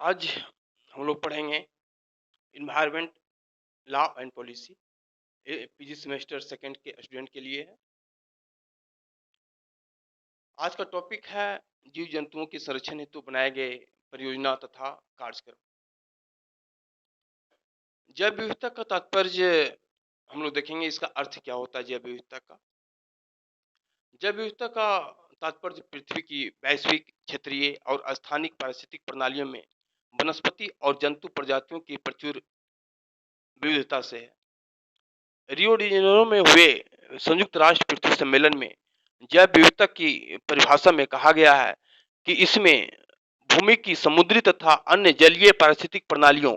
आज हम लोग पढ़ेंगे इन्वायरमेंट लॉ एंड पॉलिसी। ये पीजी सेमेस्टर सेकंड के स्टूडेंट के लिए है। आज का टॉपिक है जीव जंतुओं के संरक्षण हेतु बनाए गए परियोजना तथा कार्यक्रम। जैव विविधता का तात्पर्य हम लोग देखेंगे, इसका अर्थ क्या होता है। जैव विविधता का तात्पर्य पृथ्वी की वैश्विक, क्षेत्रीय और स्थानीय पारिस्थितिक प्रणालियों में वनस्पति और जंतु प्रजातियों की प्रचुर विविधता से है। रियो डी जेनेरो में हुए संयुक्त राष्ट्र पृथ्वी सम्मेलन में जैव विविधता की परिभाषा में कहा गया है कि इसमें भूमि की समुद्री तथा अन्य जलीय पारिस्थितिक प्रणालियों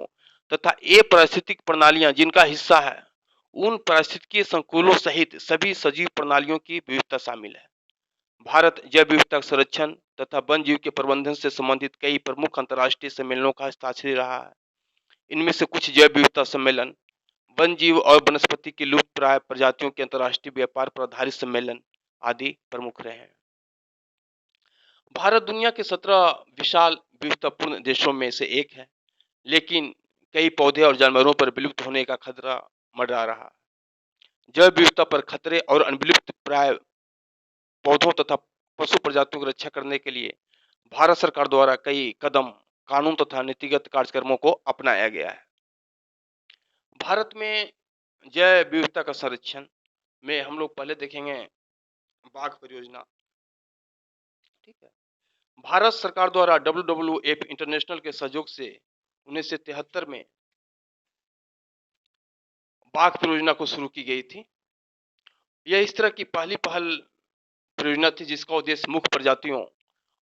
तथा अपारिस्थितिक प्रणालियां जिनका हिस्सा है, उन पारिस्थितिकीय संकुलों सहित सभी सजीव प्रणालियों की विविधता शामिल है। भारत जैव विविधता संरक्षण तथा वन जीव के प्रबंधन से संबंधित कई प्रमुख अंतर्राष्ट्रीय सम्मेलनों का हस्ताक्षरी रहा है। इनमें से कुछ जैव विविधता सम्मेलन, वन जीव और वनस्पति की लुप्त प्राय प्रजातियों के अंतर्राष्ट्रीय व्यापार पर आधारित सम्मेलन आदि प्रमुख रहे हैं। भारत दुनिया के 17 विशाल विविधतापूर्ण देशों में से एक है, लेकिन कई पौधे और जानवरों पर विलुप्त होने का खतरा मंडरा रहा है। जैव विविधता पर खतरे और अनुविलुप्त प्राय पौधों तथा पशु प्रजातियों की रक्षा करने के लिए भारत सरकार द्वारा कई कदम, कानून तथा नीतिगत कार्यक्रमों को अपनाया गया है। भारत में जैव विविधता का संरक्षण में हम लोग पहले देखेंगे बाघ परियोजना। ठीक है। भारत सरकार द्वारा WWF इंटरनेशनल के सहयोग से 1973 में बाघ परियोजना को शुरू की गई थी। यह इस तरह की पहली पहल परियोजना थी जिसका उद्देश्य मुख्य प्रजातियों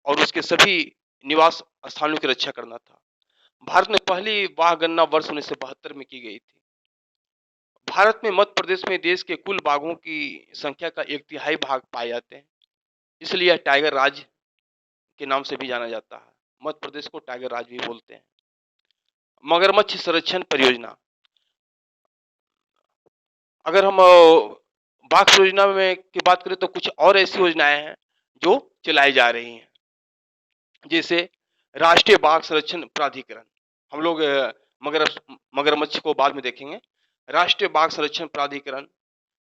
और उसके सभी निवास स्थानों की रक्षा करना था। भारत में पहली बाघ गणना वर्ष 1972 में की गई थी। भारत में मध्य प्रदेश में देश के कुल बाघों की संख्या का 1/3 भाग पाए जाते हैं, इसलिए यह टाइगर राज्य के नाम से भी जाना जाता है। मध्य प्रदेश को टाइगर राज्य भी बोलते हैं। मगरमच्छ संरक्षण परियोजना, अगर हम बाघ परियोजना में की बात करें तो कुछ और ऐसी योजनाएं हैं जो चलाई जा रही हैं, जैसे राष्ट्रीय बाघ संरक्षण प्राधिकरण। हम लोग मगरमच्छ को बाद में देखेंगे। राष्ट्रीय बाघ संरक्षण प्राधिकरण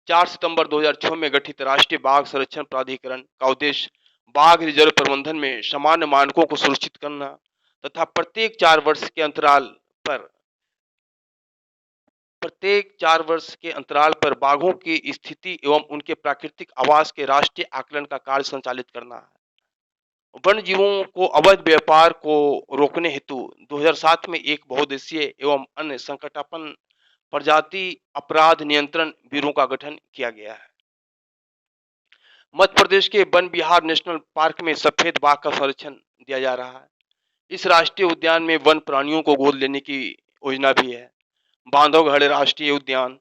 4 सितंबर 2006 में गठित राष्ट्रीय बाघ संरक्षण प्राधिकरण का उद्देश्य बाघ रिजर्व प्रबंधन में सामान्य मानकों को सुनिश्चित करना तथा प्रत्येक 4 वर्ष के अंतराल पर बाघों की स्थिति एवं उनके प्राकृतिक आवास के राष्ट्रीय आकलन का कार्य संचालित करना है। वन जीवों को अवैध व्यापार को रोकने हेतु 2007 में एक बहुउद्देशीय एवं अन्य संकटापन्न प्रजाति अपराध नियंत्रण ब्यूरो का गठन किया गया है। मध्य प्रदेश के वन विहार नेशनल पार्क में सफेद बाघ का संरक्षण दिया जा रहा है। इस राष्ट्रीय उद्यान में वन प्राणियों को गोद लेने की योजना भी है। बांधवगढ़ राष्ट्रीय उद्यान,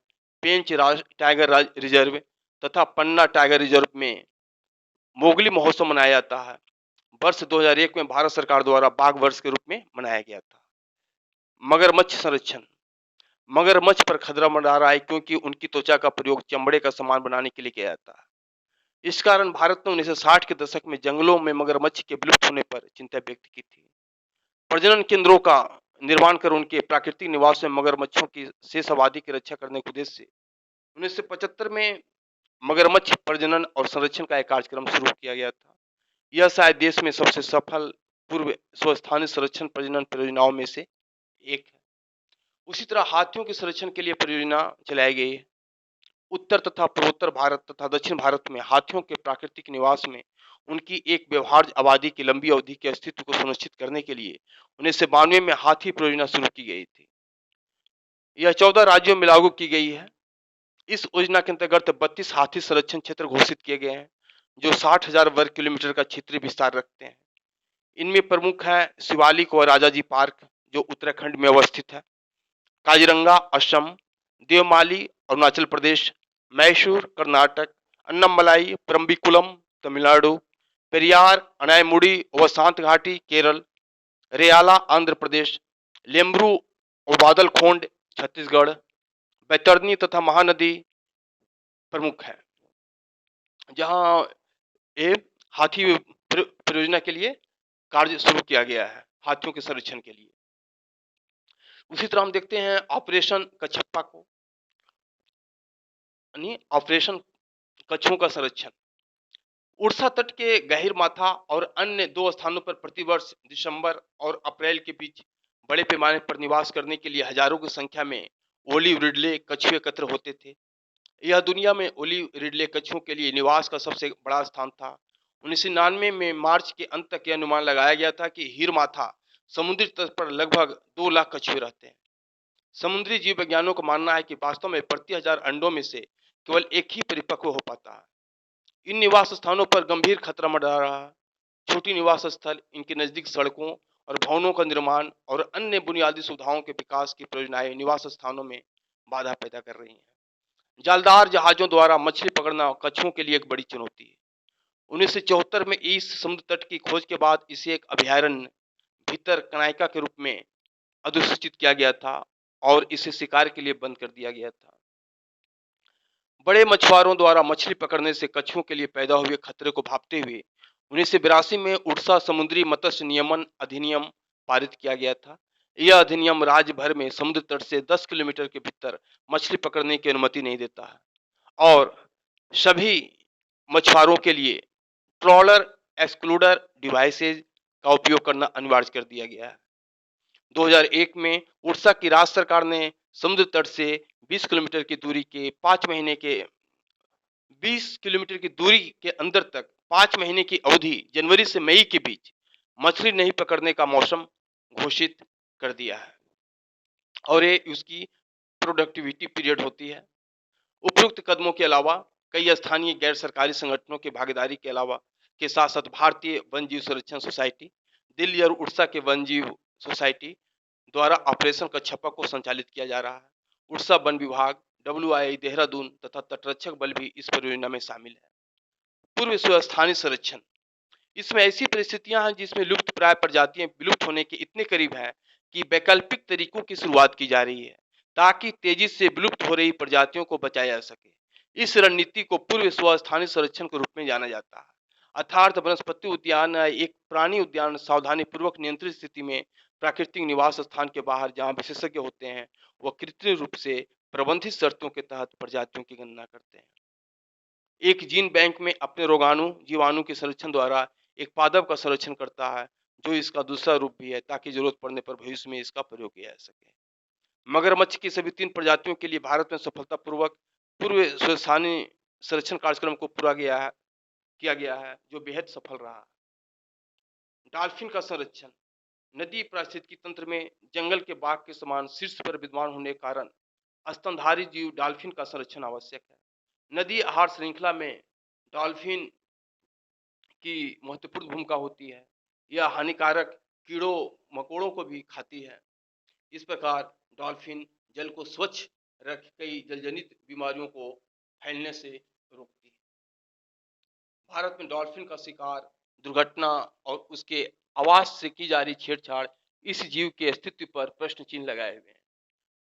पेंच टाइगर रिजर्व तथा पन्ना टाइगर रिजर्व में मोगली महोत्सव मनाया जाता है। वर्ष 2001 में भारत सरकार द्वारा बाघ वर्ष के रूप में मनाया गया था। मगरमच्छ संरक्षण, मगरमच्छ पर खतरा मंडरा रहा है क्योंकि उनकी त्वचा का प्रयोग चमड़े का सामान बनाने के लिए किया जाता है। इस कारण भारत ने 1960 के दशक में जंगलों में मगरमच्छ के विलुप्त होने पर चिंता व्यक्त की थी। प्रजनन केंद्रों का निर्माण कर उनके प्राकृतिक निवास में मगरमच्छों की शेष आबादी की रक्षा करने के उद्देश्य से 1975 में मगरमच्छ प्रजनन और संरक्षण का एक कार्यक्रम शुरू किया गया था। यह शायद देश में सबसे सफल पूर्व स्वस्थानिक संरक्षण प्रजनन परियोजनाओं में से एक है। उसी तरह हाथियों के संरक्षण के लिए परियोजना चलाई गई है। उत्तर तथा पूर्वोत्तर भारत तथा दक्षिण भारत में हाथियों के प्राकृतिक निवास में उनकी एक व्यवहार्य आबादी की लंबी अवधि के अस्तित्व को सुनिश्चित करने के लिए 1992 में हाथी परियोजना शुरू की गई थी। यह 14 राज्यों में लागू की गई है। इस योजना के अंतर्गत 32 हाथी संरक्षण क्षेत्र घोषित किए गए हैं जो 60,000 वर्ग किलोमीटर का क्षेत्रीय विस्तार रखते हैं। इनमें प्रमुख है शिवालिक और राजाजी पार्क जो उत्तराखंड में अवस्थित है, काजीरंगा असम, देवमाली अरुणाचल प्रदेश, मैसूर कर्नाटक, अन्नमलाई परम्बिकुलम तमिलनाडु, पेरियार अनायमुड़ी व शांत घाटी केरल, रेयाला आंध्र प्रदेश, लेम्ब्रू और बादलखोंड छत्तीसगढ़, बैतरनी तथा महानदी प्रमुख है जहां ये हाथी परियोजना के लिए कार्य शुरू किया गया है हाथियों के संरक्षण के लिए। उसी तरह हम देखते हैं ऑपरेशन कछप्पा को, यानी ऑपरेशन कछुओं का संरक्षण। उड़ीसा तट के गहीरमाथा और अन्य 2 स्थानों पर प्रतिवर्ष दिसंबर और अप्रैल के बीच बड़े पैमाने पर निवास करने के लिए हजारों की संख्या में ओलिव रिडले कछुए एकत्र होते थे। यह दुनिया में ओलिव रिडले कछुओं के लिए निवास का सबसे बड़ा स्थान था। 1999 में मार्च के अंत तक यह अनुमान लगाया गया था कि हीरमाथा समुद्री तट पर लगभग 2 लाख कछुए रहते हैं। समुद्री जीव विज्ञानियों का मानना है कि वास्तव में प्रति 1000 अंडों में से केवल एक ही परिपक्व हो पाता है। इन निवास स्थानों पर गंभीर खतरा मंडरा रहा है। छोटी निवास स्थल, इनके नजदीक सड़कों और भवनों का निर्माण और अन्य बुनियादी सुविधाओं के विकास की परियोजनाएं निवास स्थानों में बाधा पैदा कर रही हैं। जालदार जहाजों द्वारा मछली पकड़ना कछुओं के लिए एक बड़ी चुनौती है। 1974 में इस समुद्र तट की खोज के बाद इसे एक अभयारण्य भीतर कनायका के रूप में अधिसूचित किया गया था और इसे शिकार के लिए बंद कर दिया गया था। बड़े मछुआरों द्वारा मछली पकड़ने से कछुओं के लिए पैदा हुए खतरे को भांपते हुए 1982 में उड़ीसा समुद्री मत्स्य नियमन अधिनियम पारित किया गया था। यह अधिनियम राज्य भर में समुद्र तट से 10 किलोमीटर के भीतर मछली पकड़ने की अनुमति नहीं देता है और सभी मछुआरों के लिए ट्रॉलर एक्सक्लूडर डिवाइसेज का उपयोग करना अनिवार्य कर दिया गया है। 2001 में उड़ीसा की राज्य सरकार ने समुद्र तट से 20 किलोमीटर की दूरी के 5 महीने के 20 किलोमीटर की दूरी के अंदर तक 5 महीने की अवधि जनवरी से मई के बीच मछली नहीं पकड़ने का मौसम घोषित कर दिया है और ये उसकी प्रोडक्टिविटी पीरियड होती है। उपयुक्त कदमों के अलावा कई स्थानीय गैर सरकारी संगठनों की भागीदारी के अलावा के साथ साथ भारतीय वन जीव संरक्षण सोसाइटी, दिल्ली और उड़ीसा के वन जीव सोसाइटी द्वारा ऑपरेशन कछप्पा को संचालित किया जा रहा है। उड़ीसा वन विभाग, WIA देहरादून तथा तटरक्षक बल भी इस परियोजना में शामिल है। पूर्व स्थानीय संरक्षण, इसमें ऐसी परिस्थितियां हैं जिसमें लुप्त प्राय प्रजातियां विलुप्त होने के इतने करीब हैं कि वैकल्पिक तरीकों की शुरुआत की जा रही है ताकि तेजी से विलुप्त हो रही प्रजातियों को बचाया जा सके। इस रणनीति को पूर्व स्थानीय संरक्षण के रूप में जाना जाता है। अर्थात वनस्पति उद्यान एक प्राणी उद्यान सावधानी पूर्वक नियंत्रित स्थिति में प्राकृतिक निवास स्थान के बाहर जहां विशेषज्ञ होते हैं वह कृत्रिम रूप से प्रबंधित शर्तों के तहत प्रजातियों की गणना करते हैं। एक जीन बैंक में अपने रोगाणु जीवाणु के संरक्षण द्वारा एक पादप का संरक्षण करता है जो इसका दूसरा रूप भी है ताकि जरूरत पड़ने पर भविष्य में इसका प्रयोग किया जा सके। मगरमच्छ की सभी 3 प्रजातियों के लिए भारत में सफलतापूर्वक पूर्व स्थानीय संरक्षण कार्यक्रम को पूरा किया गया है जो बेहद सफल रहा। डॉल्फिन का संरक्षण, नदी पारिस्थितिकी तंत्र में जंगल के बाघ के समान शीर्ष पर विद्यमान होने के कारण स्तनधारी जीव डॉल्फिन का संरक्षण आवश्यक है। नदी आहार श्रृंखला में डॉल्फिन की महत्वपूर्ण भूमिका होती है। यह हानिकारक कीड़ों मकोड़ों को भी खाती है। इस प्रकार डॉल्फिन जल को स्वच्छ रख कई जलजनित बीमारियों को फैलने से रोकती है। भारत में डॉल्फिन का शिकार, दुर्घटना और उसके आवास से की जा रही छेड़छाड़ इस जीव के अस्तित्व पर प्रश्न चिन्ह लगाए हुए हैं।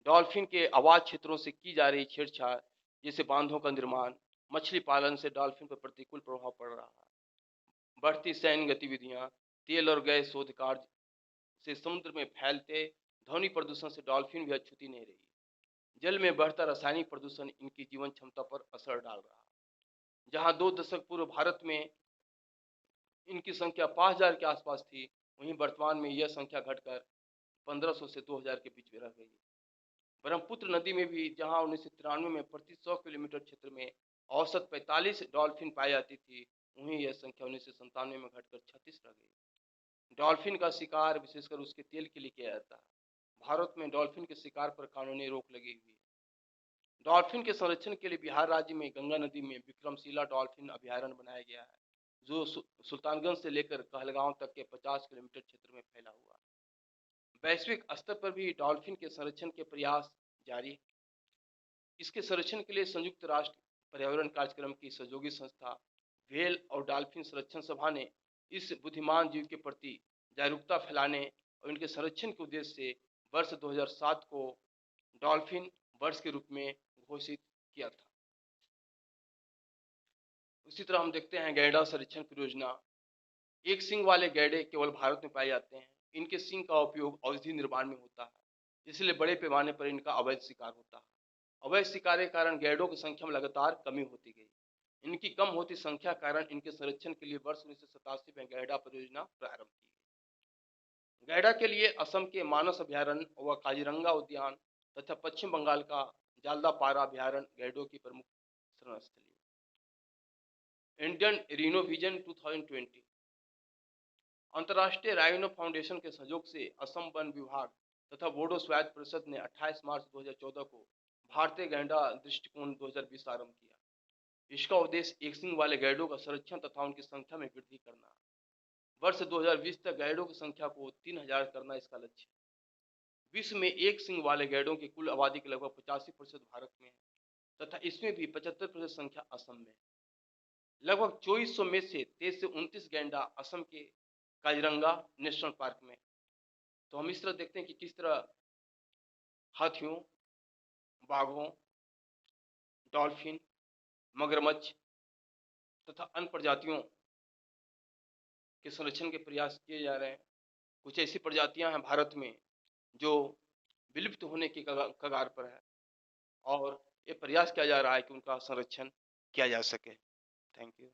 डॉल्फिन के आवास क्षेत्रों से की जा रही छेड़छाड़ जैसे बांधों का निर्माण, मछली पालन से डॉल्फिन पर प्रतिकूल प्रभाव पड़ रहा है। बढ़ती सैन्य गतिविधियां, तेल और गैस शोध कार्य से समुद्र में फैलते ध्वनि प्रदूषण से डॉल्फिन भी अछूती नहीं रही। जल में बढ़ता रासायनिक प्रदूषण इनकी जीवन क्षमता पर असर डाल रहा है। जहां 2 दशक पूर्व भारत में इनकी संख्या 5000 के आसपास थी, वहीं वर्तमान में यह संख्या घटकर 1500 से 2000 के बीच में रह गई। ब्रह्मपुत्र नदी में भी जहां 1993 में प्रति 100 किलोमीटर क्षेत्र में औसत 45 डॉल्फिन पाई जाती थी, वहीं यह संख्या 1997 में घटकर 36 रह गई। डॉल्फिन का शिकार विशेषकर उसके तेल के लिए किया जाता है। भारत में डॉल्फिन के शिकार पर कानूनी रोक लगी हुई है। डॉल्फिन के संरक्षण के लिए बिहार राज्य में गंगा नदी में विक्रमशिला डॉल्फिन अभयारण्य बनाया गया है जो सुल्तानगंज से लेकर कहलगांव तक के 50 किलोमीटर क्षेत्र में फैला हुआ है। वैश्विक स्तर पर भी डॉल्फिन के संरक्षण के प्रयास जारी है। इसके संरक्षण के लिए संयुक्त राष्ट्र पर्यावरण कार्यक्रम की सहयोगी संस्था व्हेल और डॉल्फिन संरक्षण सभा ने इस बुद्धिमान जीव के प्रति जागरूकता फैलाने और इनके संरक्षण के उद्देश्य से वर्ष 2007 को डॉल्फिन वर्ष के रूप में घोषित किया था। उसी तरह हम देखते हैं गैंडा संरक्षण परियोजना। एक सींग वाले गैंडे केवल भारत में पाए जाते हैं। इनके सींग का उपयोग औषधि निर्माण में होता है। इसलिए बड़े पैमाने पर इनका अवैध शिकार होता है। अवैध शिकार के कारण गैंडों की संख्या में लगातार कमी होती गई। इनकी कम होती संख्या के कारण इनके संरक्षण के लिए वर्ष 1987 में गैंडा परियोजना प्रारंभ की गई। गैंडा के लिए असम के मानस अभ्यारण्य व काजीरंगा उद्यान तथा पश्चिम बंगाल का जालदापारा अभ्यारण्य गैंडों की प्रमुख शरण स्थली है। इंडियन रीनो विजन 2020 अंतर्राष्ट्रीय राइनो फाउंडेशन के सहयोग से असम वन विभाग तथा बोडो स्वायत्त परिषद ने 28 मार्च 2014 को भारतीय गैंडा दृष्टिकोण 2020 आरंभ किया। इसका उद्देश्य एक सींग वाले गैंडों का संरक्षण तथा उनकी संख्या में वृद्धि करना है। वर्ष 2020 तक गैंडों की संख्या को 3000 करना इसका लक्ष्य है। विश्व में एक सींग वाले गैंडों की कुल आबादी के लगभग 85% भारत में है तथा इसमें भी 75% संख्या असम में है। लगभग 2400 में से 23 से 29 गैंडा असम के काजीरंगा नेशनल पार्क में। तो हम इस तरह देखते हैं कि किस तरह हाथियों, बाघों, डॉल्फिन, मगरमच्छ तथा अन्य प्रजातियों के संरक्षण के प्रयास किए जा रहे हैं। कुछ ऐसी प्रजातियां हैं भारत में जो विलुप्त होने की कगार पर है और ये प्रयास किया जा रहा है कि उनका संरक्षण किया जा सके। Thank you.